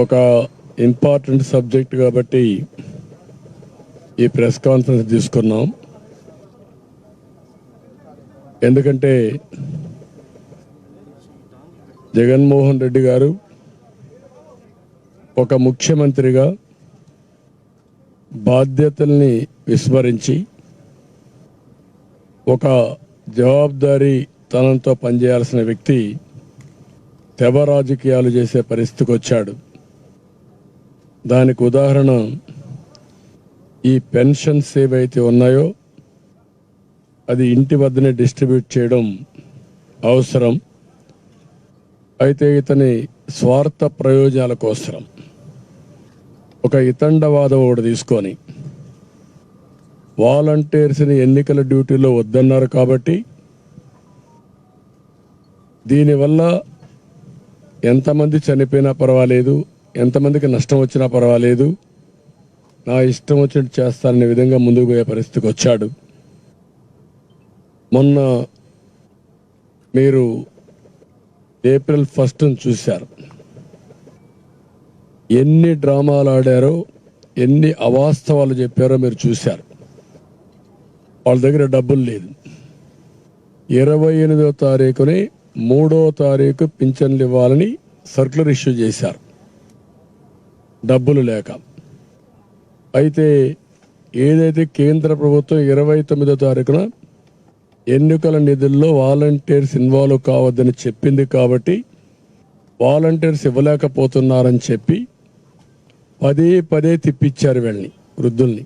ఒక important subject కాబట్టి ఈ ప్రెస్ కాన్ఫరెన్స్ తీసుకున్నాం. ఎందుకంటే జగన్మోహన్ రెడ్డి గారు ఒక ముఖ్యమంత్రిగా బాధ్యతల్ని విస్మరించి ఒక జవాబుదారీ తనంతో పనిచేయాల్సిన వ్యక్తి తెబ రాజకీయాలు చేసే పరిస్థితికి వచ్చాడు. దానికి ఉదాహరణ ఈ పెన్షన్స్ ఏవైతే ఉన్నాయో అది ఇంటి వద్దనే డిస్ట్రిబ్యూట్ చేయడం అవసరం. అయితే ఇతని స్వార్థ ప్రయోజనాల కోసం ఒక ఇతండవాదం ఒకటి తీసుకొని వాలంటీర్స్ని ఎన్నికల డ్యూటీలో వద్దన్నారు కాబట్టి దీనివల్ల ఎంతమంది చనిపోయినా పర్వాలేదు, ఎంతమందికి నష్టం వచ్చినా పర్వాలేదు, నా ఇష్టం వచ్చినట్టు చేస్తాననే విధంగా ముందుకు పోయే పరిస్థితికి వచ్చాడు. మొన్న మీరు ఏప్రిల్ 1 చూశారు. ఎన్ని డ్రామాలు ఆడారో, ఎన్ని అవాస్తవాలు చెప్పారో మీరు చూశారు. వాళ్ళ దగ్గర డబ్బులు లేదు. 28వ తారీఖుని 3వ తారీఖు పింఛన్లు ఇవ్వాలని సర్క్యులర్ ఇష్యూ చేశారు, డబ్బులు లేక. అయితే ఏదైతే కేంద్ర ప్రభుత్వం 29వ తారీఖున ఎన్నికల నిధుల్లో వాలంటీర్స్ ఇన్వాల్వ్ కావద్దని చెప్పింది కాబట్టి వాలంటీర్స్ ఇవ్వలేకపోతున్నారని చెప్పి పదే పదే తిప్పించారు వీళ్ళని, వృద్ధుల్ని.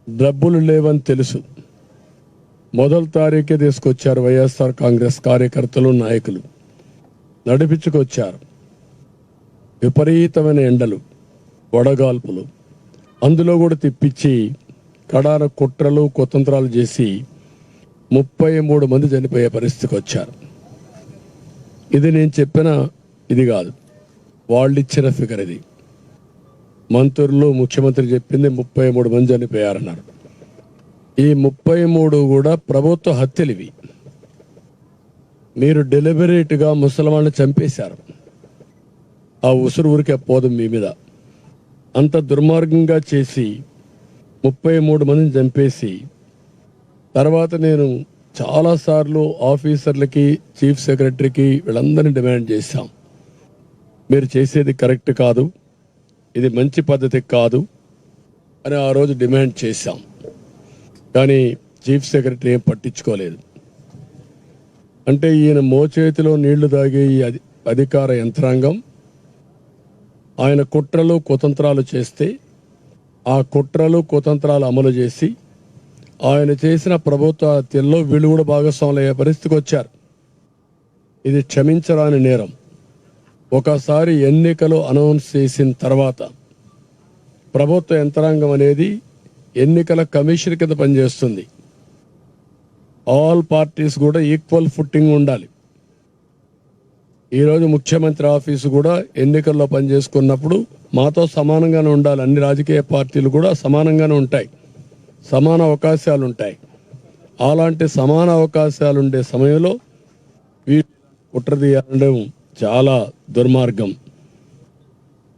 డబ్బులు లేవని తెలుసు. మొదటి తారీఖే తీసుకొచ్చారు వైఎస్ఆర్ కాంగ్రెస్ కార్యకర్తలు, నాయకులు నడిపించుకొచ్చారు. విపరీతమైన ఎండలు, వడగాల్పులు, అందులో కూడా తిప్పించి కడాన కుట్రలు కుతంత్రాలు చేసి 33 మంది చనిపోయే పరిస్థితికి వచ్చారు. ఇది నేను చెప్పిన ఇది కాదు, వాళ్ళు ఇచ్చిన ఫిగర్ ఇది. మంత్రులు, ముఖ్యమంత్రి చెప్పింది 33 మంది చనిపోయారన్నారు. ఈ 33 కూడా ప్రభుత్వ హత్యలు ఇవి. మీరు డెలిబరేట్గా ముసలివాళ్ళని చంపేశారు. ఆ ఉసురు ఊరికే పోదు మీ మీద. అంత దుర్మార్గంగా చేసి 33 మందిని చంపేసి తర్వాత నేను చాలాసార్లు ఆఫీసర్లకి, చీఫ్ సెక్రటరీకి వీళ్ళందరినీ డిమాండ్ చేశాం, మీరు చేసేది కరెక్ట్ కాదు, ఇది మంచి పద్ధతి కాదు అని ఆ రోజు డిమాండ్ చేశాం. కానీ చీఫ్ సెక్రటరీ ఏం పట్టించుకోలేదు. అంటే ఈయన మోచేతిలో నీళ్లు తాగే ఈ అధికార యంత్రాంగం ఆయన కుట్రలు కుతంత్రాలు చేస్తే ఆ కుట్రలు కుతంత్రాలు అమలు చేసి ఆయన చేసిన ప్రభుత్వ హత్యల్లో వీళ్ళు కూడా భాగస్వాములు అయ్యే పరిస్థితికి వచ్చారు. ఇది క్షమించరాని నేరం. ఒకసారి ఎన్నికలు అనౌన్స్ చేసిన తర్వాత ప్రభుత్వ యంత్రాంగం అనేది ఎన్నికల కమిషన్ కింద పనిచేస్తుంది. ఆల్ పార్టీస్ కూడా ఈక్వల్ ఫుట్టింగ్ ఉండాలి. ఈరోజు ముఖ్యమంత్రి ఆఫీసు కూడా ఎన్నికల్లో పనిచేసుకున్నప్పుడు మాతో సమానంగానే ఉండాలి. అన్ని రాజకీయ పార్టీలు కూడా సమానంగానే ఉంటాయి, సమాన అవకాశాలు ఉంటాయి. అలాంటి సమాన అవకాశాలు ఉండే సమయంలో కుట్ర తీయడం చాలా దుర్మార్గం.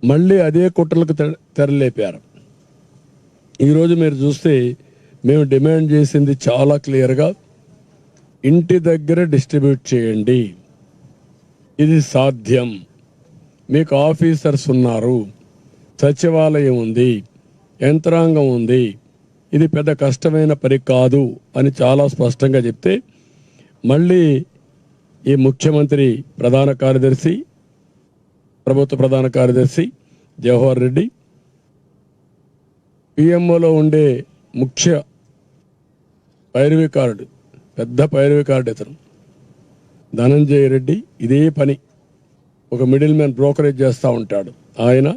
మళ్ళీ అదే కుట్రలకు తెరలేపారు. ఈరోజు మీరు చూస్తే మేము డిమాండ్ చేసింది చాలా క్లియర్గా, ఇంటి దగ్గర డిస్ట్రిబ్యూట్ చేయండి, ఇది సాధ్యం. మీకు ఆఫీసర్స్ ఉన్నారు, సచివాలయం ఉంది, యంత్రాంగం ఉంది, ఇది పెద్ద కష్టమైన పని కాదు అని చాలా స్పష్టంగా చెప్తే మళ్ళీ ఈ ముఖ్యమంత్రి ప్రధాన కార్యదర్శి, ప్రభుత్వ ప్రధాన కార్యదర్శి జవహర్ రెడ్డి, పిఎంఓలో ఉండే ముఖ్య పైరవికారుడు, పెద్ద పైరవికారుడు ఇతను ధనంజయ రెడ్డి, ఇదే పని ఒక మిడిల్ మ్యాన్ బ్రోకరేజ్ చేస్తూ ఉంటాడు ఆయన.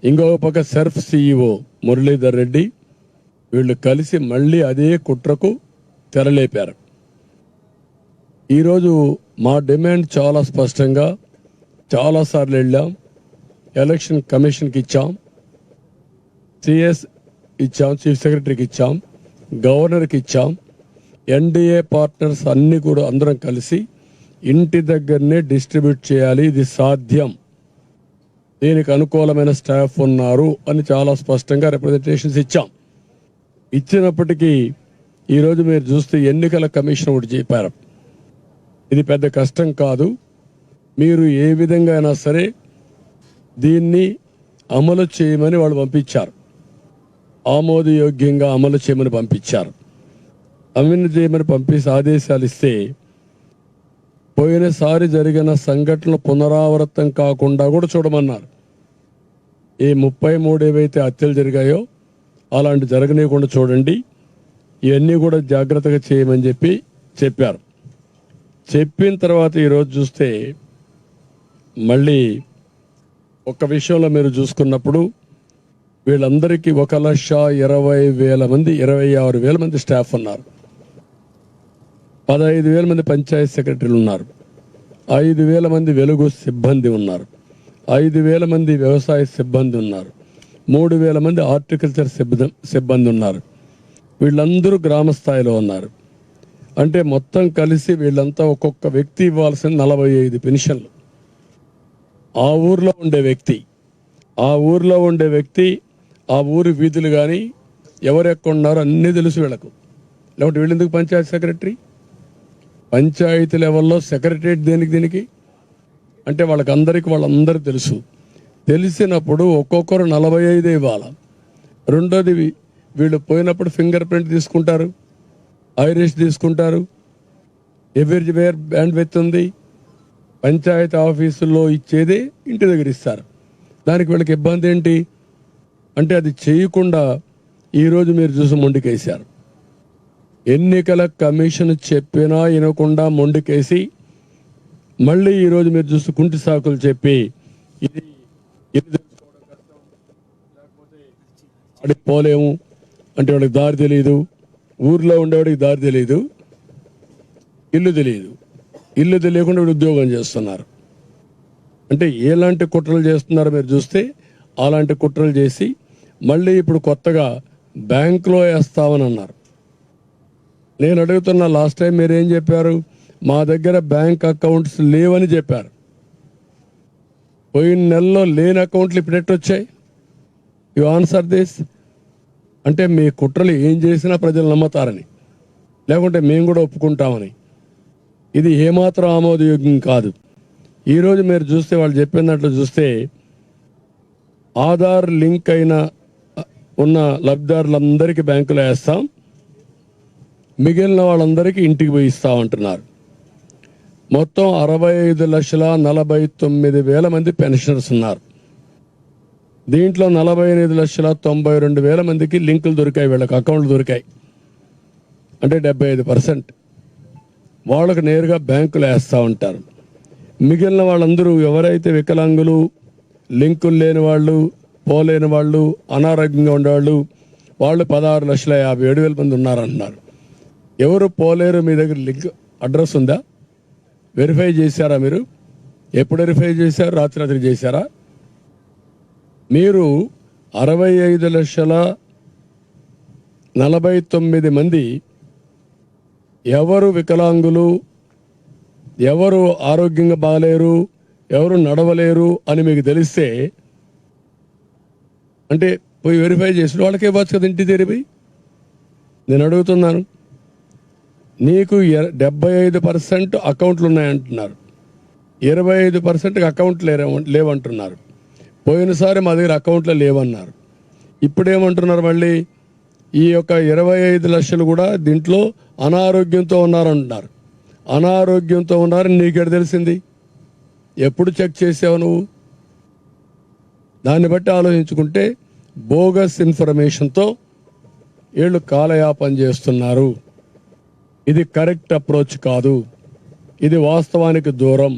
ఇంకొక పక్క సర్ఫ్ సిఇఓ మురళీధర్ రెడ్డి, వీళ్ళు కలిసి మళ్ళీ అదే కుట్రకు తెరలేపారు. ఈరోజు మా డిమాండ్ చాలా స్పష్టంగా చాలాసార్లు వెళ్ళాం, ఎలక్షన్ కమిషన్కి ఇచ్చాం, సిఎస్ ఇచ్చాం, చీఫ్ సెక్రటరీకి ఇచ్చాం, గవర్నర్కి ఇచ్చాం. ఎన్డీఏ పార్ట్నర్స్ అన్ని కూడా అందరం కలిసి ఇంటి దగ్గరనే డిస్ట్రిబ్యూట్ చేయాలి, ఇది సాధ్యం. దీనికి అనుకూలమైన స్టాఫ్ ఉన్నారు అని చాలా స్పష్టంగా రిప్రజెంటేషన్స్ ఇచ్చాం. ఇచ్చినప్పటికీ ఈరోజు మీరు చూస్తే ఎన్నికల కమిషన్ ఒకటి చెప్పారు, ఇది పెద్ద కష్టం కాదు, మీరు ఏ విధంగా అయినా సరే దీన్ని అమలు చేయమని వాళ్ళు పంపించారు. ఆమోదయోగ్యంగా అమలు చేయమని పంపించారు. అమలు చేయమని పంపించి ఆదేశాలు ఇస్తే పోయినసారి జరిగిన సంఘటనలు పునరావృతం కాకుండా కూడా చూడమన్నారు. ఈ 33 ఏవైతే హత్యలు జరిగాయో అలాంటి జరగనీయకుండా చూడండి, ఇవన్నీ కూడా జాగ్రత్తగా చేయమని చెప్పారు. చెప్పిన తర్వాత ఈరోజు చూస్తే మళ్ళీ ఒక విషయంలో మీరు చూసుకున్నప్పుడు వీళ్ళందరికీ 1,20,000 మంది 26,000 మంది స్టాఫ్ ఉన్నారు. 15,000 మంది పంచాయత్ సెక్రటరీలు ఉన్నారు. 5,000 మంది వెలుగు సిబ్బంది ఉన్నారు. 5,000 మంది వ్యవసాయ సిబ్బంది ఉన్నారు. 3,000 మంది హార్టికల్చర్ సిబ్బంది ఉన్నారు. వీళ్ళందరూ గ్రామ స్థాయిలో ఉన్నారు. అంటే మొత్తం కలిసి వీళ్ళంతా ఒక్కొక్క వ్యక్తి ఇవ్వాల్సిన 45 పెన్షన్లు. ఆ ఊర్లో ఉండే వ్యక్తి ఆ ఊరి వీధులు కానీ ఎవరెక్కడ ఉన్నారో అన్నీ తెలుసు వీళ్ళకు. లేకపోతే వీళ్ళెందుకు పంచాయతీ సెక్రటరీ? పంచాయతీ లెవెల్లో సెక్రటరేట్ దీనికి అంటే వాళ్ళందరూ తెలుసు. తెలిసినప్పుడు ఒక్కొక్కరు 45 ఇవ్వాలి. రెండోది వీళ్ళు పోయినప్పుడు ఫింగర్ ప్రింట్ తీసుకుంటారు, ఐరిష్ తీసుకుంటారు, ఎవ్రీవేర్ బ్యాండ్ విత్ ఉంది. పంచాయతీ ఆఫీసుల్లో ఇచ్చేదే ఇంటి దగ్గర ఇస్తారు. దానికి వీళ్ళకి ఇబ్బంది ఏంటి అంటే అది చేయకుండా ఈరోజు మీరు చూసి మొండికేశారు. ఎన్నికల కమిషన్ చెప్పినా వినకుండా మొండికేసి మళ్ళీ ఈరోజు మీరు చూసి కుంటి సాకులు చెప్పి ఇది తెలుసుకోవడం కష్టం, లేకపోతే అడిగి పోలేము అంటే వాడికి దారి తెలియదు, ఊర్లో ఉండేవాడికి దారి తెలియదు, ఇల్లు తెలియకుండా వీడు ఉద్యోగం చేస్తున్నారు. అంటే ఎలాంటి కుట్రలు చేస్తున్నారో మీరు చూస్తే అలాంటి కుట్రలు చేసి మళ్ళీ ఇప్పుడు కొత్తగా బ్యాంకులో వేస్తామని అన్నారు. నేను అడుగుతున్నా, లాస్ట్ టైం మీరేం చెప్పారు? మా దగ్గర బ్యాంక్ అకౌంట్స్ లేవని చెప్పారు. పోయిన నెలలో లేని అకౌంట్లు ఇప్పుడు ఎట్టొచ్చాయి? You answer this. అంటే మీ కుట్రలు ఏం చేసినా ప్రజలు నమ్ముతారని, లేకుంటే మేము కూడా ఒప్పుకుంటామని. ఇది ఏమాత్రం ఆమోదయోగ్యం కాదు. ఈరోజు మీరు చూస్తే వాళ్ళు చెప్పినట్లు చూస్తే ఆధార్ లింక్ అయిన ఉన్న లబ్ధిదారులందరికీ బ్యాంకులో వేస్తాం, మిగిలిన వాళ్ళందరికీ ఇంటికి పోయి ఇస్తామంటున్నారు. మొత్తం 65,49,000 మంది పెన్షనర్స్ ఉన్నారు. దీంట్లో 48,92,000 మందికి లింకులు దొరికాయి, వీళ్ళకి అకౌంట్లు దొరికాయి. అంటే 75% వాళ్ళకు నేరుగా బ్యాంకులు వేస్తూ ఉంటారు. మిగిలిన వాళ్ళందరూ ఎవరైతే వికలాంగులు, లింకులు లేని వాళ్ళు, పోలేని వాళ్ళు, అనారోగ్యంగా ఉండేవాళ్ళు, వాళ్ళు 16,57,000 మంది ఉన్నారంటున్నారు. ఎవరు పోలేరు? మీ దగ్గర లింక్ అడ్రస్ ఉందా? వెరిఫై చేశారా మీరు? ఎప్పుడు వెరిఫై చేశారు? రాత్రి చేశారా? మీరు 65,49,000 మంది ఎవరు వికలాంగులు, ఎవరు ఆరోగ్యంగా బాగలేరు, ఎవరు నడవలేరు అని మీకు తెలిస్తే అంటే పోయి వెరిఫై చేసిన వాళ్ళకే ఇవ్వచ్చు కదా ఇంటి తెరిపోయి. నేను అడుగుతున్నాను, నీకు 75% అకౌంట్లు ఉన్నాయంటున్నారు, 25% అకౌంట్లు లేవంటున్నారు. పోయినసారి మా దగ్గర అకౌంట్లో లేవన్నారు. ఇప్పుడేమంటున్నారు మళ్ళీ? ఈ యొక్క 25 లక్షలు కూడా దీంట్లో అనారోగ్యంతో ఉన్నారంటున్నారు. అనారోగ్యంతో ఉన్నారని నీకెడ తెలిసింది? ఎప్పుడు చెక్ చేసావు నువ్వు? దాన్ని బట్టి ఆలోచించుకుంటే బోగస్ ఇన్ఫర్మేషన్తో వీళ్ళు కాలయాపన చేస్తున్నారు. ఇది కరెక్ట్ అప్రోచ్ కాదు, ఇది వాస్తవానికి దూరం.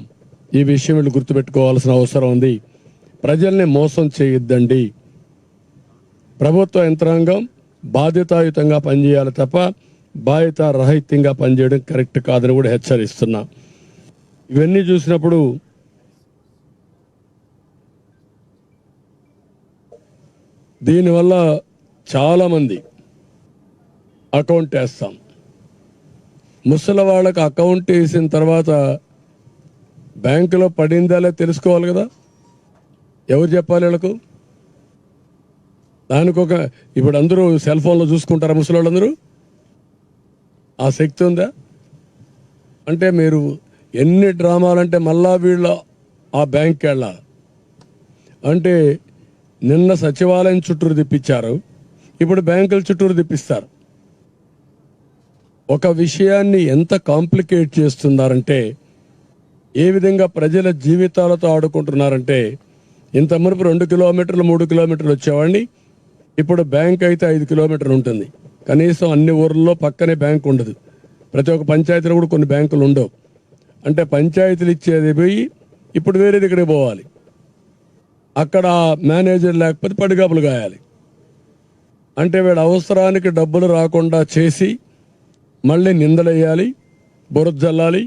ఈ విషయం వీళ్ళు గుర్తుపెట్టుకోవాల్సిన అవసరం ఉంది. ప్రజల్ని మోసం చేయొద్దండి. ప్రభుత్వ యంత్రాంగం బాధ్యతాయుతంగా పనిచేయాలి తప్ప బాధ్యత రహితంగా పనిచేయడం కరెక్ట్ కాదని కూడా హెచ్చరిస్తున్నా. ఇవన్నీ చూసినప్పుడు దీనివల్ల చాలామంది అకౌంట్ వేస్తాం, ముసలి వాళ్ళకి అకౌంట్ వేసిన తర్వాత బ్యాంకులో పడిందా లేదా తెలుసుకోవాలి కదా. ఎవరు చెప్పాలి వీళ్ళకు? దానికి ఇప్పుడు అందరూ సెల్ ఫోన్లో చూసుకుంటారా ముసలి వాళ్ళందరూ? ఆ శక్తి ఉందా? అంటే మీరు ఎన్ని డ్రామాలంటే మళ్ళా వీళ్ళ ఆ బ్యాంక్కి వెళ్ళాలి. అంటే నిన్న సచివాలయం చుట్టూరు తిప్పించారు, ఇప్పుడు బ్యాంకుల చుట్టూరు తిప్పిస్తారు. ఒక విషయాన్ని ఎంత కాంప్లికేట్ చేస్తున్నారంటే, ఏ విధంగా ప్రజల జీవితాలతో ఆడుకుంటున్నారంటే, ఇంత మునుపు 2 కిలోమీటర్లు 3 కిలోమీటర్లు వచ్చేవాడిని, ఇప్పుడు బ్యాంక్ అయితే 5 కిలోమీటర్లు ఉంటుంది. కనీసం అన్ని ఊర్లలో పక్కనే బ్యాంక్ ఉండదు. ప్రతి ఒక్క పంచాయతీలో కూడా కొన్ని బ్యాంకులు ఉండవు. అంటే పంచాయతీలు ఇచ్చేది పోయి ఇప్పుడు వేరే దగ్గరికి పోవాలి. అక్కడ మేనేజర్ లేకపోతే పడిగాపులు గాయాలి. అంటే వీళ్ళ అవసరానికి డబ్బులు రాకుండా చేసి మళ్ళీ నిందలేయాలి, బురద జల్లాలి.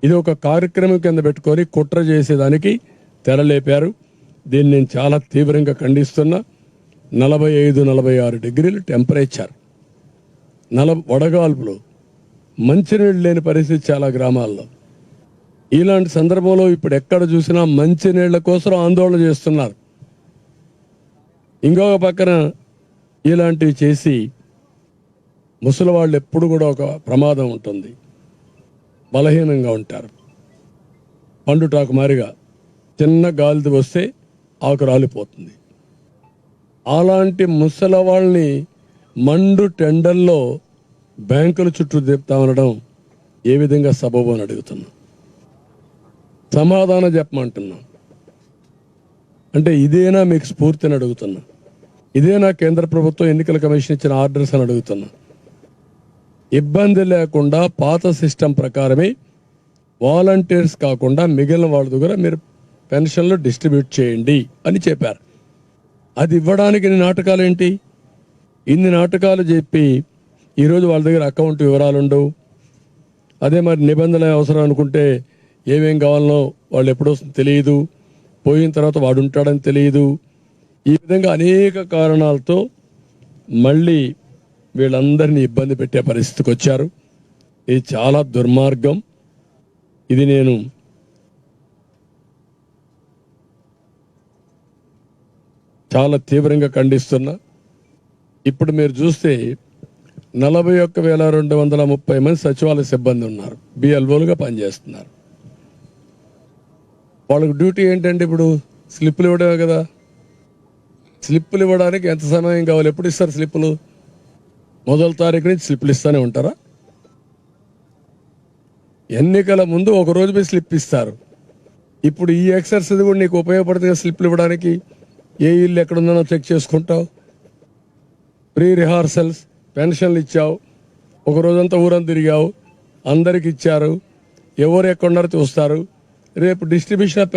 ఇది ఒక కార్యక్రమం కింద పెట్టుకొని కుట్ర చేసేదానికి తెరలేపారు. దీన్ని నేను చాలా తీవ్రంగా ఖండిస్తున్నా. 45-46 డిగ్రీలు టెంపరేచర్, వడగాల్పులు, మంచినీళ్ళు లేని పరిస్థితి చాలా గ్రామాల్లో. ఇలాంటి సందర్భంలో ఇప్పుడు ఎక్కడ చూసినా మంచినీళ్ల కోసం ఆందోళన చేస్తున్నారు. ఇంకొక పక్కన ఇలాంటివి చేసి ముసలి వాళ్ళు ఎప్పుడు కూడా ఒక ప్రమాదం ఉంటుంది, బలహీనంగా ఉంటారు. పండుటాకు మారిగా చిన్న గాలి వస్తే ఆకు రాలిపోతుంది. అలాంటి ముసలి వాళ్ళని మండు టెండల్లో బ్యాంకుల చుట్టూ తిప్పుతామనడం ఏ విధంగా సబబు అని అడుగుతున్నా. సమాధానం చెప్పమంటున్నా. అంటే ఇదేనా మీకు స్ఫూర్తిని అడుగుతున్నా. ఇదేనా కేంద్ర ప్రభుత్వం ఎన్నికల కమిషన్ ఇచ్చిన ఆర్డర్స్ అని అడుగుతున్నా. ఇబ్బంది లేకుండా పాత సిస్టమ్ ప్రకారమే వాలంటీర్స్ కాకుండా మిగిలిన వాళ్ళ దగ్గర మీరు పెన్షన్లు డిస్ట్రిబ్యూట్ చేయండి అని చెప్పారు. అది ఇవ్వడానికి ఇన్ని నాటకాలు ఏంటి? ఇన్ని నాటకాలు చెప్పి ఈరోజు వాళ్ళ దగ్గర అకౌంట్ వివరాలు ఉండవు. అదే మరి నిబంధనలు అవసరం అనుకుంటే ఏమేం కావాలనో వాళ్ళు ఎప్పుడో తెలియదు, పోయిన తర్వాత వాడు ఉంటాడని తెలియదు. ఈ విధంగా అనేక కారణాలతో మళ్ళీ వీళ్ళందరినీ ఇబ్బంది పెట్టే పరిస్థితికి వచ్చారు. ఇది చాలా దుర్మార్గం. ఇది నేను చాలా తీవ్రంగా ఖండిస్తున్నా. ఇప్పుడు మీరు చూస్తే 41,230 మంది సచివాలయ సిబ్బంది ఉన్నారు, బిఎల్ఓలుగా పనిచేస్తున్నారు. వాళ్ళకి డ్యూటీ ఏంటంటే ఇప్పుడు స్లిప్పులు ఇవ్వడమే కదా. స్లిప్పులు ఇవ్వడానికి ఎంత సమయం కావాలి? ఎప్పుడు ఇస్తారు స్లిప్పులు? మొదటి తారీఖు నుంచి స్లిప్పులు ఇస్తూనే ఉంటారా? ఎన్నికల ముందు ఒక రోజు పోయి స్లిప్ ఇస్తారు. ఇప్పుడు ఈ ఎక్సర్సైజ్ కూడా నీకు ఉపయోగపడుతుంది. స్లిప్పులు ఇవ్వడానికి ఏ ఇల్లు ఎక్కడుందో చెక్ చేసుకుంటావు. ప్రీ రిహార్సల్స్, పెన్షన్లు ఇచ్చావు, ఒక రోజంతా ఊరంతా తిరిగావు, అందరికి ఇచ్చారు, ఎవరు ఎక్కడున్నారో చూస్తారు. రేపు డిస్ట్రిబ్యూషన్ ఆఫ్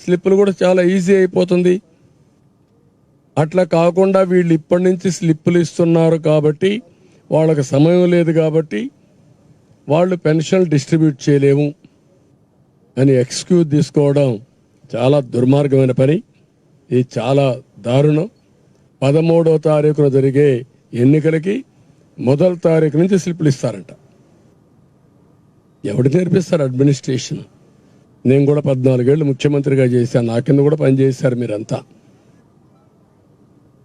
స్లిప్పులు కూడా చాలా ఈజీ అయిపోతుంది. అట్లా కాకుండా వీళ్ళు ఇప్పటి నుంచి స్లిప్పులు ఇస్తున్నారు కాబట్టి, వాళ్ళకి సమయం లేదు కాబట్టి వాళ్ళు పెన్షన్లు డిస్ట్రిబ్యూట్ చేయలేము అని ఎక్స్క్యూజ్ తీసుకోవడం చాలా దుర్మార్గమైన పని. ఇది చాలా దారుణం. 13వ తారీఖున జరిగే ఎన్నికలకి మొదటి తారీఖు నుంచి స్లిప్పులు ఇస్తారంట. ఎవడు నేర్పిస్తారు అడ్మినిస్ట్రేషన్? నేను కూడా 14 ఏళ్ళు ముఖ్యమంత్రిగా చేశాను, నా కింద కూడా పనిచేశారు మీరంతా.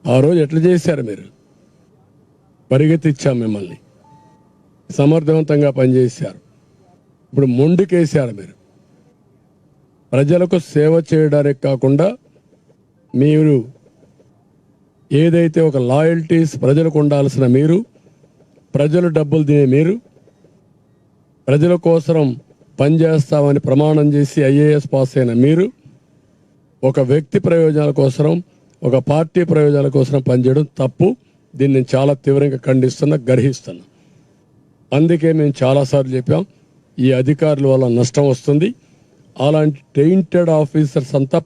ఆ రోజు ఎట్లా చేశారు మీరు? పరిగెత్తిచ్చాం మిమ్మల్ని, సమర్థవంతంగా పనిచేశారు. ఇప్పుడు మొండికేశారు మీరు. ప్రజలకు సేవ చేయడానికి కాకుండా మీరు ఏదైతే ఒక లాయల్టీస్ ప్రజలకు ఉండాల్సిన మీరు, ప్రజలు డబ్బులు తినే మీరు, ప్రజల కోసం పనిచేస్తామని ప్రమాణం చేసి ఐఏఎస్ పాస్ అయిన మీరు, ఒక వ్యక్తి ప్రయోజనాల కోసం, ఒక పార్టీ ప్రయోజనాల కోసం పనిచేయడం తప్పు. దీన్ని నేను చాలా తీవ్రంగా ఖండిస్తున్నా, గర్హిస్తున్నా. అందుకే మేము చాలాసార్లు చెప్పాం, ఈ అధికారుల వల్ల నష్టం వస్తుంది. అలాంటి టెయింటెడ్ ఆఫీసర్స్ అంతా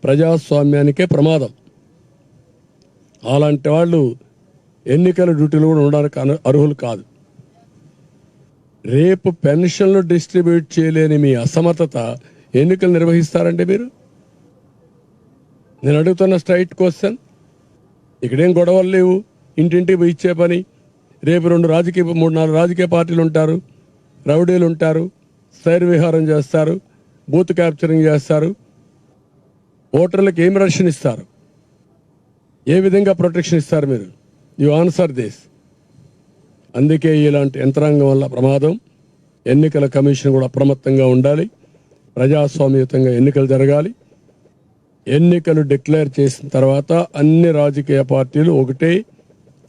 ప్రజాస్వామ్యానికే ప్రమాదం. అలాంటి వాళ్ళు ఎన్నికల డ్యూటీలు కూడా ఉండడానికి అర్హులు కాదు. రేపు పెన్షన్లు డిస్ట్రిబ్యూట్ చేయలేని మీ అసమర్థత ఎన్నికలు నిర్వహిస్తారంటే మీరు? నేను అడుగుతున్న స్ట్రైట్ క్వశ్చన్. ఇక్కడేం గొడవలు లేవు, ఇంటింటికి పోయి ఇచ్చే పని. రేపు 3-4 రాజకీయ పార్టీలు ఉంటారు, రౌడీలు ఉంటారు, శైర్ విహారం చేస్తారు, బూత్ క్యాప్చరింగ్ చేస్తారు. ఓటర్లకు ఏం రక్షణ ఇస్తారు, ఏ విధంగా ప్రొటెక్షన్ ఇస్తారు మీరు? You answer this. అందుకే ఇలాంటి యంత్రాంగం వల్ల ప్రమాదం. ఎన్నికల కమిషన్ కూడా అప్రమత్తంగా ఉండాలి. ప్రజాస్వామ్యయుతంగా ఎన్నికలు జరగాలి. ఎన్నికలు డిక్లేర్ చేసిన తర్వాత అన్ని రాజకీయ పార్టీలు ఒకటే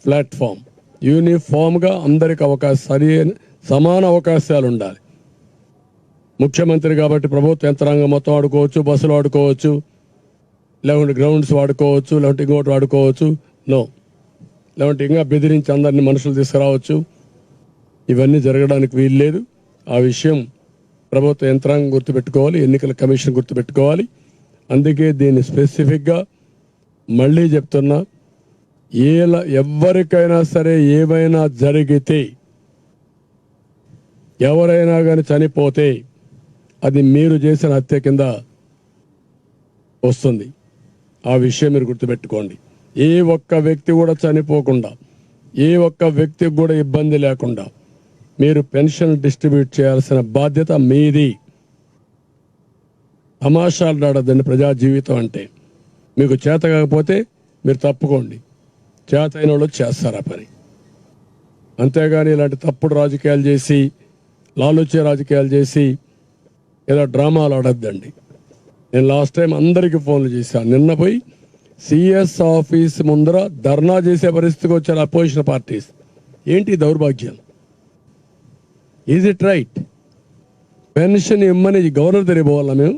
ప్లాట్ఫామ్, యూనిఫామ్గా అందరికి సమాన అవకాశాలు ఉండాలి. ముఖ్యమంత్రి కాబట్టి ప్రభుత్వ యంత్రాంగం మొత్తం వాడుకోవచ్చు, బస్సులు వాడుకోవచ్చు, లేకుంటే గ్రౌండ్స్ వాడుకోవచ్చు, లేకుంటే ఇంకోటి వాడుకోవచ్చు. నో, లేకుంటే ఇంకా బెదిరించి అందరినీ మనుషులు తీసుకురావచ్చు. ఇవన్నీ జరగడానికి వీల్లేదు. ఆ విషయం ప్రభుత్వ యంత్రాంగం గుర్తుపెట్టుకోవాలి, ఎన్నికల కమిషన్ గుర్తుపెట్టుకోవాలి. అందుకే దీన్ని స్పెసిఫిక్గా మళ్ళీ చెప్తున్నా, ఎవరికైనా సరే ఏమైనా జరిగితే, ఎవరైనా కానీ చనిపోతే అది మీరు చేసిన హత్య కింద వస్తుంది. ఆ విషయం మీరు గుర్తుపెట్టుకోండి. ఏ ఒక్క వ్యక్తి కూడా చనిపోకుండా, ఏ ఒక్క వ్యక్తికి కూడా ఇబ్బంది లేకుండా మీరు పెన్షన్ డిస్ట్రిబ్యూట్ చేయాల్సిన బాధ్యత మీది. తమాషాలు ఆడద్దండి ప్రజా జీవితం అంటే. మీకు చేత కాకపోతే మీరు తప్పుకోండి, చేత అయిన వాళ్ళు చేస్తారు ఆ పని. అంతేగాని ఇలాంటి తప్పుడు రాజకీయాలు చేసి, లాలుచే రాజకీయాలు చేసి ఏదో డ్రామాలు ఆడద్దండి. నేను లాస్ట్ టైం అందరికీ ఫోన్లు చేశాను. నిన్న పోయి సిఎస్ ఆఫీస్ ముందర ధర్నా చేసే పరిస్థితికి వచ్చారు అపోజిషన్ పార్టీస్. ఏంటి దౌర్భాగ్యం? Is it right? పెన్షన్ ఇమ్మని గవర్నర్ తెలియబోవాలా మేము?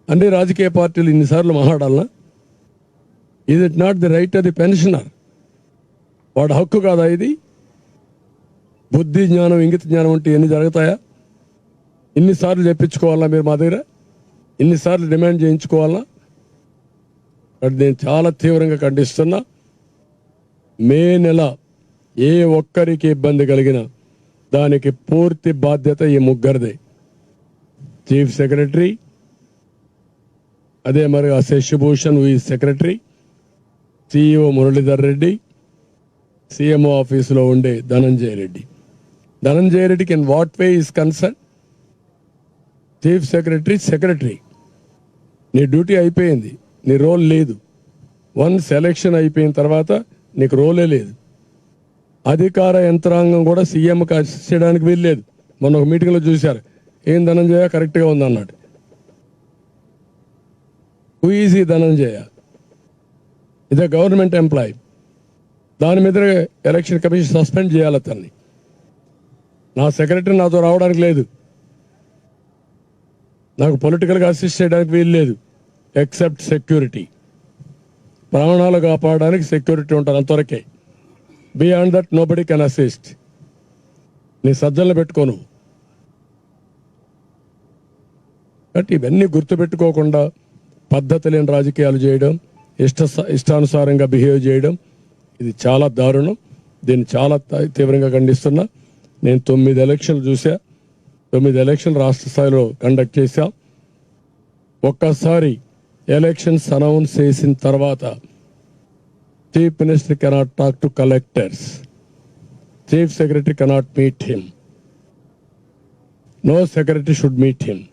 అన్ని రాజకీయ పార్టీలు ఇన్నిసార్లు మాట్లాడాలనా? Is it not the right of the pensioner? వాడు హక్కు కాదా ఇది? బుద్ధి జ్ఞానం, ఇంగిత జ్ఞానం అంటే ఎన్ని జరుగుతాయా? ఇన్నిసార్లు చెప్పించుకోవాలా మీరు మా దగ్గర? ఇన్నిసార్లు డిమాండ్ చేయించుకోవాలా? నేను చాలా తీవ్రంగా ఖండిస్తున్నా. మే నెల ఏ ఒక్కరికి ఇబ్బంది కలిగినా దానికి పూర్తి బాధ్యత ఈ ముగ్గురిదే. చీఫ్ సెక్రటరీ, అదే మరి శశిభూషణ్ ఈ secretary, CEO Muralidhar Reddy, CMO ఆఫీసులో ఉండే ధనంజయ రెడ్డి. ధనంజయ రెడ్డికి in what way is concern? Chief secretary నీ డ్యూటీ అయిపోయింది, నీ రోల్ లేదు. వన్స్ ఎలక్షన్ అయిపోయిన తర్వాత నీకు రోలే లేదు. అధికార యంత్రాంగం కూడా సీఎంకి అసిస్ట్ చేయడానికి వీల్లేదు. మొన్న ఒక మీటింగ్లో చూశారు, ఏం ధనంజయ కరెక్ట్గా ఉంది అన్నాడు. హూ ఈజ్ ఈ ధనంజయ? ఇదే గవర్నమెంట్ ఎంప్లాయీ. దాని మీద ఎలక్షన్ కమిషన్ సస్పెండ్ చేయాలి అతన్ని. నా సెక్రటరీ నాతో రావడానికి లేదు, నాకు పొలిటికల్గా అసిస్ట్ చేయడానికి వీలు లేదు, ఎక్సెప్ట్ సెక్యూరిటీ. ప్రాణాలు కాపాడడానికి సెక్యూరిటీ ఉంటారు అంతవరకే. Beyond that nobody can assist. నీ సజ్జలను పెట్టుకోను. బట్ ఇవన్నీ గుర్తుపెట్టుకోకుండా పద్ధతి లేని రాజకీయాలు చేయడం, ఇష్టానుసారంగా బిహేవ్ చేయడం, ఇది చాలా దారుణం. దీన్ని చాలా తీవ్రంగా ఖండిస్తున్నా. నేను 9 ఎలక్షన్లు చూసా. 9 ఎలక్షన్లు రాష్ట్ర స్థాయిలో కండక్ట్ చేశాం. ఒక్కసారి ఎలక్షన్స్ అనౌన్స్ చేసిన తర్వాత chief minister cannot talk to collectors, chief secretary cannot meet him, no secretary should meet him,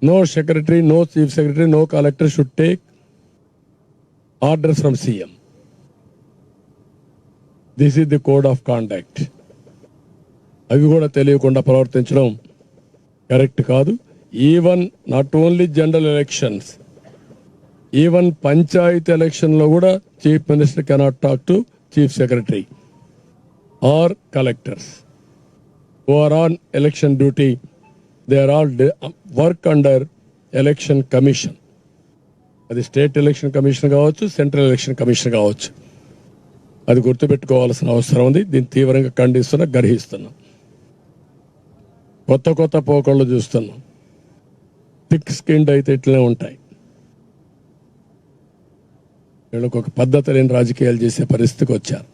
no secretary, no chief secretary, no collector should take orders from CM. This is the code of conduct. అవి కూడా తెలియకుండా ప్రవర్తించడం correct కాదు. Even not only general elections, even panchayat ఎలక్షన్లో కూడా chief minister cannot talk to chief secretary or collectors who are on election duty. They are all work under election commission. అది state election commission కావచ్చు, central election commission కావచ్చు. అది గుర్తుపెట్టుకోవాల్సిన అవసరం ఉంది. దీన్ని తీవ్రంగా ఖండిస్తున్నా, గర్హిస్తున్నాం. కొత్త పోకళ్ళు చూస్తున్నాం. థిక్ స్కిన్డ్ అయితే ఇట్లనే ఉంటాయి. వీళ్ళకి ఒక పద్ధతి లేని రాజకీయాలు చేసే పరిస్థితికి వచ్చారు.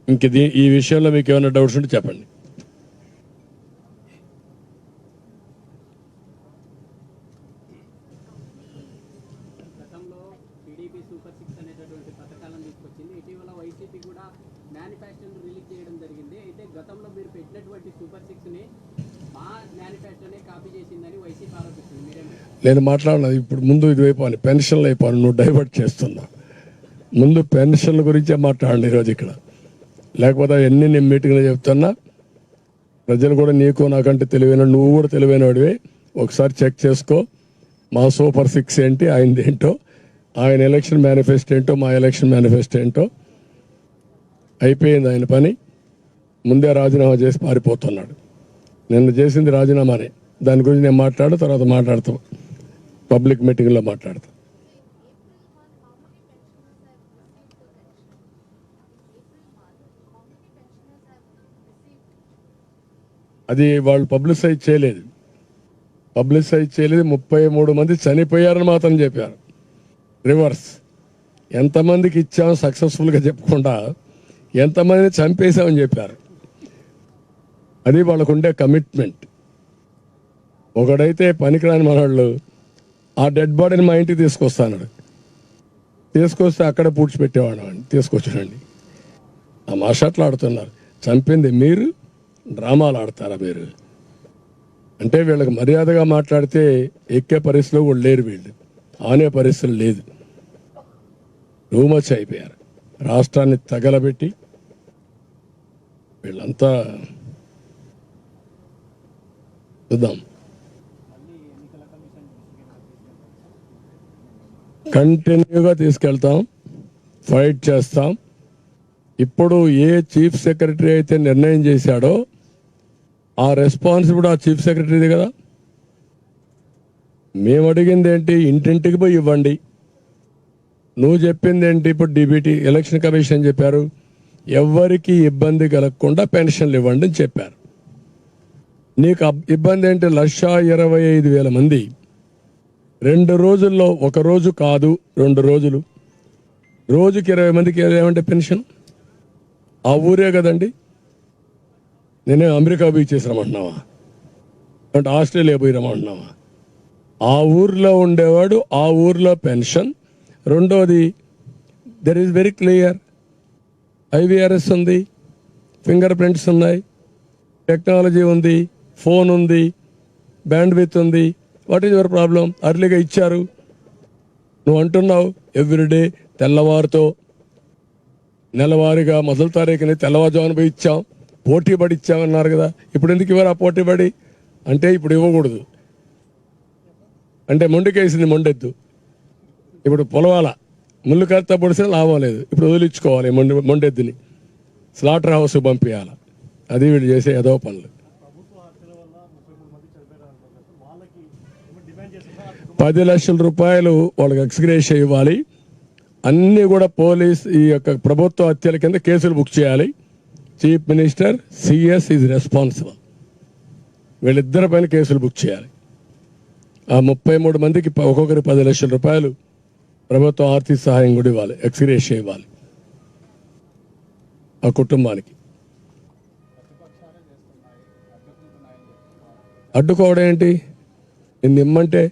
ఇంక ఈ విషయంలో మీకు ఏమైనా డౌట్స్ ఉంటే చెప్పండి. సూపర్ 6 అనేటటువంటి పథకాలను తీసుకొచ్చింది. ఇటీవల వైసీపీ కూడా మేనిఫెస్టోను రిలీజ్ చేయడం జరిగింది. అయితే గతంలో మీరు పెట్టినటువంటి సూపర్ 6ని మా మేనిఫెస్టోనే కాపీ చేసిందని వైసీపీ ఆరోపిస్తుంది. మీరేమంటారు? నేను మాట్లాడినది ఇప్పుడు ముందు ఇది అయిపోను, పెన్షన్లు అయిపోను, నువ్వు డైవర్ట్ చేస్తున్నా. ముందు పెన్షన్ల గురించే మాట్లాడండి ఈరోజు ఇక్కడ. లేకపోతే ఎన్ని నేను మీటింగ్లో చెప్తున్నా, ప్రజలు కూడా నీకు నాకంటే తెలివైన, నువ్వు కూడా తెలివైన వాడివి. ఒకసారి చెక్ చేసుకో, మా సూపర్ 6 ఏంటి, ఆయనది ఏంటో, ఆయన ఎలక్షన్ మేనిఫెస్టో ఏంటో, మా ఎలక్షన్ మేనిఫెస్టో ఏంటో. అయిపోయింది ఆయన పని. ముందే రాజీనామా చేసి పారిపోతున్నాడు. నిన్న చేసింది రాజీనామానే. దాని గురించి నేను తర్వాత మాట్లాడతాం, పబ్లిక్ మీటింగ్లో మాట్లాడతాం. అది వాళ్ళు పబ్లిసైజ్ చేయలేదు. 33 మంది చనిపోయారని మాత్రం చెప్పారు. రివర్స్, ఎంతమందికి ఇచ్చాం సక్సెస్ఫుల్గా చెప్పకుండా ఎంతమందిని చంపేశామని చెప్పారు. అది వాళ్ళకుండే కమిట్మెంట్. ఒకడైతే పనికిరాని మనవాళ్ళు ఆ డెడ్ బాడీని మా ఇంటికి తీసుకొస్తాను, తీసుకొస్తే అక్కడ పూడ్చిపెట్టేవాడు అని తీసుకొచ్చాడండి. ఆ మాషాట్లు ఆడుతున్నారు. చంపింది మీరు, డ్రామాలు ఆడతారా మీరు? అంటే వీళ్ళకి మర్యాదగా మాట్లాడితే ఎక్కే పరిస్థితిలో కూడా లేరు, వీళ్ళు ఆనే పరిస్థితులు లేదు. రూమచ్ అయిపోయారు. రాష్ట్రాన్ని తగలబెట్టి వీళ్ళంతా చూద్దాం. కంటిన్యూగా తీసుకెళ్తాం, ఫైట్ చేస్తాం. ఇప్పుడు ఏ చీఫ్ సెక్రటరీ అయితే నిర్ణయం చేశాడో ఆ రెస్పాన్సిబిలిటీ ఆ చీఫ్ సెక్రటరీది కదా. మేము అడిగింది ఏంటి, ఇంటింటికి పోయి ఇవ్వండి. నువ్వు చెప్పింది ఏంటి, ఇప్పుడు డిబిటీ ఎలక్షన్ కమిషన్ చెప్పారు ఎవ్వరికి ఇబ్బంది కలగకుండా పెన్షన్లు ఇవ్వండి అని చెప్పారు. నీకు ఇబ్బంది ఏంటి, 1,25,000 మంది 2 రోజుల్లో, ఒక రోజు కాదు 2 రోజులు, రోజుకి 20 మందికి ఏమంటే పెన్షన్. ఆ ఊరే కదండి. నేనే అమెరికా పోయి చేసి రమ్మంటున్నావా, అంటే ఆస్ట్రేలియా పోయి రమ్మంటున్నావా? ఆ ఊర్లో ఉండేవాడు ఆ ఊర్లో పెన్షన్. రెండోది, there is very clear, IVRS ఉంది, ఫింగర్ ప్రింట్స్ ఉన్నాయి, టెక్నాలజీ ఉంది, ఫోన్ ఉంది, బ్యాండ్ విత్ ఉంది. What is your problem? అర్లీగా ఇచ్చారు. నువ్వు అంటున్నావు ఎవ్రీడే తెల్లవారితో నెలవారీగా మొదటి తారీఖుని తెల్లవారుజామున పోయి ఇచ్చాం, పోటీ పడి ఇచ్చామన్నారు కదా. ఇప్పుడు ఎందుకు ఇవ్వరు ఆ పోటీ పడి? అంటే ఇప్పుడు ఇవ్వకూడదు అంటే మొండికేసింది మొండెద్దు. ఇప్పుడు పొలవాల ముళ్ళు కర్త పొడిసిన లాభం లేదు, ఇప్పుడు వదిలించుకోవాలి మొండెద్దుని, స్లాటర్ హౌస్ పంపించాలి. అది వీళ్ళు చేసే ఏదో పనులు. 10 లక్షల రూపాయలు వాళ్ళకి ఎక్స్గ్రేషియా ఇవ్వాలి. అన్నీ కూడా పోలీస్ ఈ యొక్క ప్రభుత్వ హత్యల కింద కేసులు బుక్ చేయాలి. Chief minister, CS is responsible. వీళ్ళిద్దరి పైన కేసులు బుక్ చేయాలి. ఆ 33 మందికి ఒక్కొక్కరికి 10 లక్షల రూపాయలు ప్రభుత్వం ఆర్థిక సహాయం కూడా ఇవ్వాలి, ఎక్స్గ్రేషియా ఇవ్వాలి ఆ కుటుంబానికి. అడ్డుకోవడం ఏంటి? నిన్ను ఇమ్మంటే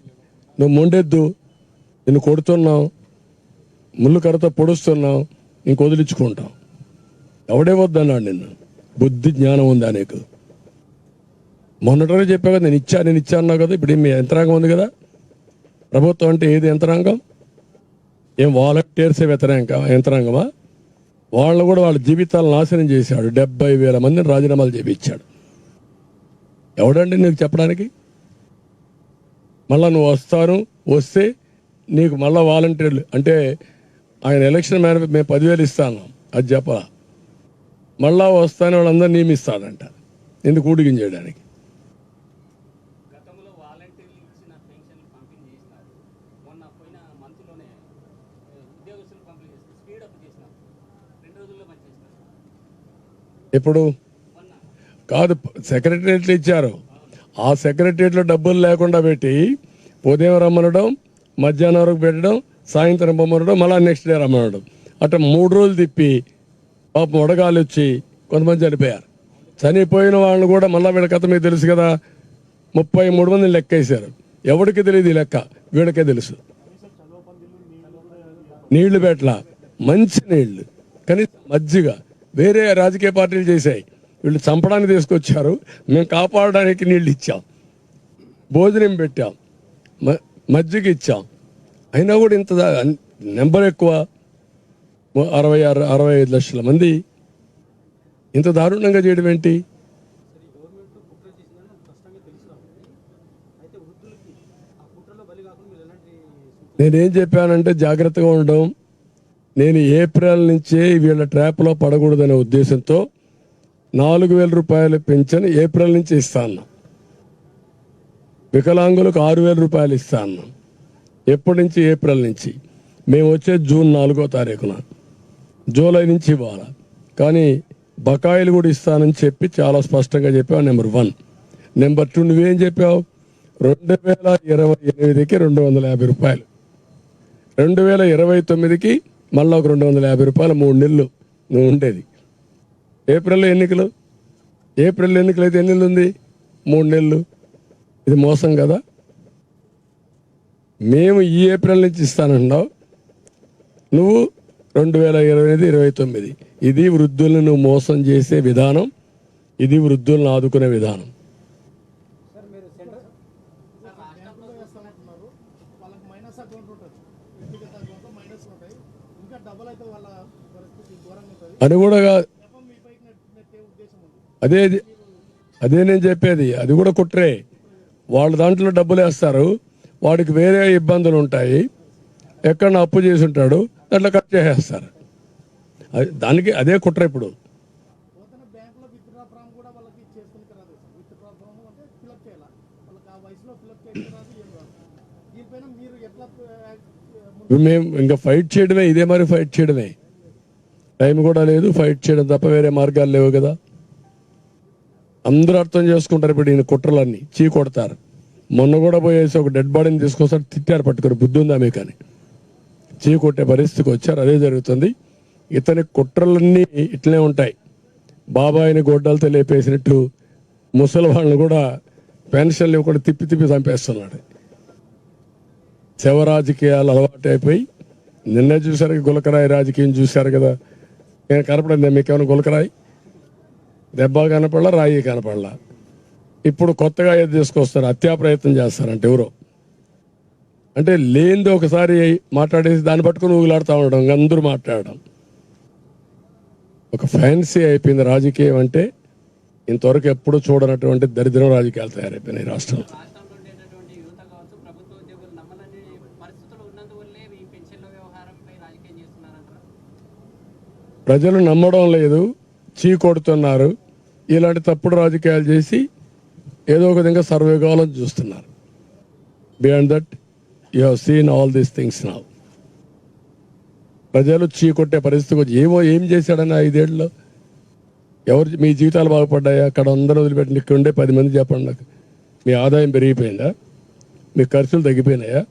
నువ్వు మొండెద్దు, నిన్ను కొడుతున్నావు, ముళ్ళు కర్రతో పొడుస్తున్నావు, ఇంక వదిలించుకుంటావు. ఎవడే వద్దన్నాడు నిన్ను? బుద్ధి జ్ఞానం ఉందా నీకు? మొన్నటి చెప్పా కదా, నేను ఇచ్చా అన్నావు కదా. ఇప్పుడు మీ యంత్రాంగం ఉంది కదా, ప్రభుత్వం అంటే ఏది యంత్రాంగం? ఏం వాలంటీర్సే యంత్రాంగమా? వాళ్ళు కూడా వాళ్ళ జీవితాలు నాశనం చేశాడు. 70,000 మందిని రాజీనామాలు చేయించాడు. ఎవడండి నీకు చెప్పడానికి? మళ్ళా నువ్వు వస్తే నీకు మళ్ళా వాలంటీర్లు అంటే ఆయన ఎలక్షన్ మేము 10,000 ఇస్తాను అది చెప్పలా. మళ్ళా వస్తానే వాళ్ళందరూ నియమిస్తాడంట, ఎందుకు ఊడిగిం చేయడానికి. గతంలో వాలంటీర్లు ఇచ్చిన పెన్షన్లు పంపిణీ చేసినారు. మొన్న పోయిన మంత్లోనే ఉద్యోగస్తులు పంపిణీ చేస్తారు, స్పీడప్ చేసినారు, 2 రోజుల్లో పనిచేసినారు. ఇప్పుడు కాదు, సెక్రటరియట్లు ఇచ్చారు. ఆ సెక్రటరియట్లో డబ్బులు లేకుండా పెట్టి ఉదయం రమ్మనడం, మధ్యాహ్నం వరకు పెట్టడం, సాయంత్రం పొమ్మనడం, మళ్ళీ నెక్స్ట్ డే రమ్మనడం, అట్లా 3 రోజులు తిప్పి పాపం వడగాలు వచ్చి కొంతమంది చనిపోయారు. చనిపోయిన వాళ్ళని కూడా మళ్ళీ వీళ్ళ కథ మీకు తెలుసు కదా, 33 మందిని లెక్కేశారు. ఎవరికి తెలియదు ఈ లెక్క, వీళ్ళకే తెలుసు. నీళ్లు పెట్టలా, మంచి నీళ్లు, కనీసం మజ్జిగ. వేరే రాజకీయ పార్టీలు చేశాయి, వీళ్ళు చంపడానికి తీసుకొచ్చారు, మేము కాపాడడానికి నీళ్ళు ఇచ్చాం, భోజనం పెట్టాం, మజ్జిగ ఇచ్చాం, అయినా కూడా ఇంత నెంబర్ ఎక్కువ 65 లక్షల మంది ఇంత దారుణంగా చేయడం ఏంటి? నేనేం చెప్పానంటే జాగ్రత్తగా ఉండడం. నేను ఏప్రిల్ నుంచే వీళ్ళ ట్రాప్లో పడకూడదనే ఉద్దేశంతో 4,000 రూపాయలు పెన్షన్ ఏప్రిల్ నుంచి ఇస్తాను. వికలాంగులకు 6,000 రూపాయలు ఇస్తాను. ఎప్పటి నుంచి? ఏప్రిల్ నుంచి. మేము వచ్చే జూన్ 4వ తారీఖున, జూలై నుంచి ఇవ్వాలి. కానీ బకాయిలు కూడా ఇస్తానని చెప్పి చాలా స్పష్టంగా చెప్పావు. నెంబర్ 1. నెంబర్ 2, నువ్వేం చెప్పావు? 2028కి 250 రూపాయలు, 2029కి మళ్ళీ ఒక 250 రూపాయలు, 3 నెలలు నువ్వు ఉండేది. ఏప్రిల్లో ఎన్నికలు, ఏప్రిల్ ఎన్నికలు అయితే ఎన్ని నెలలు ఉంది? 3 నెలలు. ఇది మోసం కదా? మేము ఈ ఏప్రిల్ నుంచి ఇస్తానన్నావు, నువ్వు 2028-29. ఇది వృద్ధులను నువ్వు మోసం చేసే విధానం, ఇది వృద్ధులను ఆదుకునే విధానం. అని కూడా అదే నేను చెప్పేది, అది కూడా కుట్రే. వాళ్ళ దాంట్లో డబ్బులు వేస్తారు, వాడికి వేరే ఇబ్బందులు ఉంటాయి, ఎక్కడ అప్పు చేసి ఉంటాడు, అట్లా కట్ చేసేస్తారు. దానికి అదే కుట్ర. ఇప్పుడు మేము ఇంకా ఫైట్ చేయడమే, ఇదే మరి ఫైట్ చేయడమే. టైం కూడా లేదు, ఫైట్ చేయడం తప్ప వేరే మార్గాలు లేవు కదా. అందరూ అర్థం చేసుకుంటారు ఇప్పుడు ఈయన కుట్రలన్నీ, చీ కొడతారు. మొన్న కూడా పోయేసి ఒక డెడ్ బాడీని తీసుకొస్తారు, తిట్టారు పట్టుకుని, బుద్ధి ఉందా మీకు అని. చీ కొట్టే పరిస్థితికి వచ్చారు. అదే జరుగుతుంది. ఇతని కుట్రలన్నీ ఇట్లనే ఉంటాయి. బాబాయిని గొడ్డలతో లేపేసినట్లు ముసలి వాళ్ళని కూడా పెన్షన్లు ఇవ్వకుండా తిప్పి తిప్పి చంపేస్తున్నాడు. శవ రాజకీయాలు అలవాటు అయిపోయి, నిన్నే చూశారు గులకరాయి రాజకీయం చూశారు కదా. నేను కనపడింది మీకేమైనా గులకరాయి? దెబ్బ కనపడలా, రాయి కనపడలా. ఇప్పుడు కొత్తగా ఏది తీసుకొస్తారు, హత్యా ప్రయత్నం చేస్తారంటే ఎవరో. అంటే లేనిది ఒకసారి మాట్లాడేసి దాన్ని పట్టుకుని ఊగులాడుతూ ఉండడం, అందరూ మాట్లాడడం. ఒక ఫ్యాన్సీ అయిపోయింది రాజకీయం అంటే. ఇంతవరకు ఎప్పుడు చూడనటువంటి దరిద్రం రాజకీయాలు తయారైపోయినాయి రాష్ట్రంలో. ప్రజలు నమ్మడం లేదు, చీ కొడుతున్నారు. ఇలాంటి తప్పుడు రాజకీయాలు చేసి ఏదో ఒక విధంగా సర్వే కావాలని చూస్తున్నారు. Beyond that you have seen all these things now. ప్రజలు చీ కొట్టే పరిస్థితికి వచ్చి ఏం చేశాడని 5 ఏళ్ళలో ఎవరు మీ జీవితాలు బాగుపడ్డాయా? అక్కడ అందరూ వదిలిపెట్టి ఇక్కడ ఉండే 10 మంది చెప్పండి నాకు. మీ ఆదాయం పెరిగిపోయిందా? మీ ఖర్చులు తగ్గిపోయినాయా?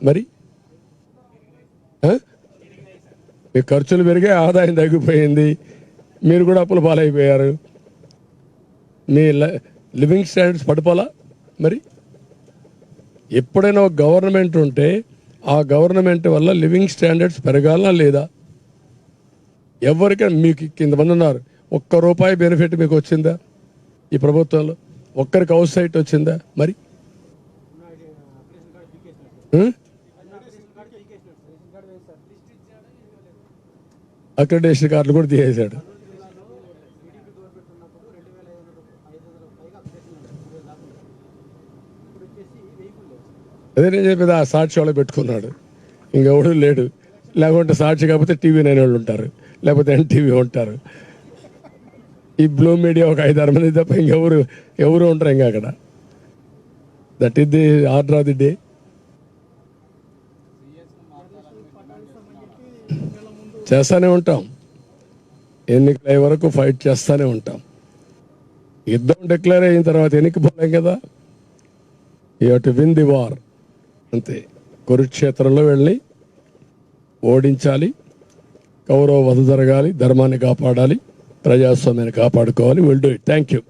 మరి మీ ఖర్చులు పెరిగే, ఆదాయం తగ్గిపోయింది, మీరు కూడా అప్పుల పాలైపోయారు, మీ లివింగ్ స్టాండర్డ్స్ పడిపోలా. మరి ఎప్పుడైనా ఒక గవర్నమెంట్ ఉంటే ఆ గవర్నమెంట్ వల్ల లివింగ్ స్టాండర్డ్స్ పెరగాలనా లేదా? ఎవరికైనా మీకు ఇంతమంది ఉన్నారు, ₹1 బెనిఫిట్ మీకు వచ్చిందా ఈ ప్రభుత్వంలో? ఒక్కరికి హౌస్ సైట్ వచ్చిందా? మరి అక్రిడేషన్ కార్డులు కూడా తీసేశాడు. అదే నేను చెప్పేది, ఆ సాక్షి వాళ్ళు పెట్టుకున్నాడు, ఇంకెవడు లేడు. లేకుంటే సాక్షి కాకపోతే TV9 వాళ్ళు ఉంటారు, లేకపోతే NTV ఉంటారు. ఈ బ్లూ మీడియా ఒక 5-6 మంది తప్ప ఇంకెవరు ఉంటారు ఇంకా అక్కడ. That is the order of the day. చేస్తానే ఉంటాం, ఎన్నికలు అయ్యే వరకు ఫైట్ చేస్తూనే ఉంటాం. యుద్ధం డిక్లేర్ అయిన తర్వాత ఎన్నికపోలేం కదా. You have to win the war, అంతే. కురుక్షేత్రంలో వెళ్ళి ఓడించాలి, కౌరవ వధ జరగాలి, ధర్మాన్ని కాపాడాలి, ప్రజాస్వామ్యాన్ని కాపాడుకోవాలి. Will do it. Thank you.